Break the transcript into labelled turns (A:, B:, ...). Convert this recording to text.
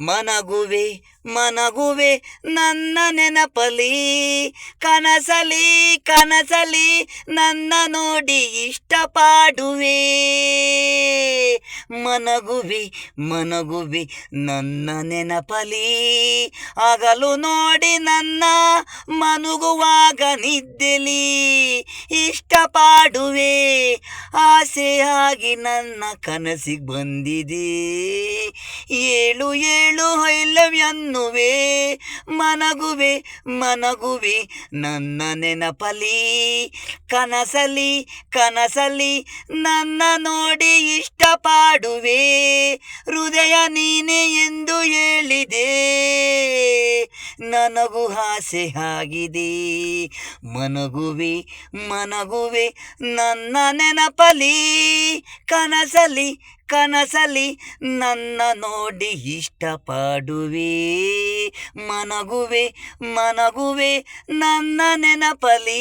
A: ಮನಗುವೆ ಮನಗುವೆ ನನ್ನ ನೆನಪಲಿ, ಕನಸಲಿ ಕನಸಲಿ ನನ್ನ ನೋಡಿ ಇಷ್ಟಪಾಡುವೆ. ಮನಗುವೆ ಮನಗುವೆ ನನ್ನ ನೆನಪಲಿ, ಹಗಲು ನೋಡಿ ನನ್ನ ಮನುಗುವಾಗ ನಿದ್ದೆಲಿ ಇಷ್ಟಪಾಡುವೆ. ಆಸೆಯಾಗಿ ನನ್ನ ಕನಸಿಗೆ ಬಂದಿದೆ, ಏಳು ಏಳು ಐ ಲವ್ ಎನ್ನುವೆ. ಮನಗುವೆ ಮನಗುವೆ ನನ್ನ ನೆನಪಲಿ, ಕನಸಲಿ ಕನಸಲಿ ನನ್ನ ನೋಡಿ ಇಷ್ಟಪಾಡುವೆ. ಹೃದಯ ನೀನೆ ಎಂದು ಹೇಳಿದೆ, ನನಗೂ ಆಸೆ ಆಗಿದೆ. ಮನಗುವೆ ಮನಗುವೆ ನನ್ನ ನೆನಪಲಿ, ಕನಸಲಿ ಕನಸಲಿ ನನ್ನ ನೋಡಿ ಇಷ್ಟಪಡುವೆ. ಮನಗುವೆ ಮನಗುವೆ ನನ್ನ ನೆನಪಲಿ.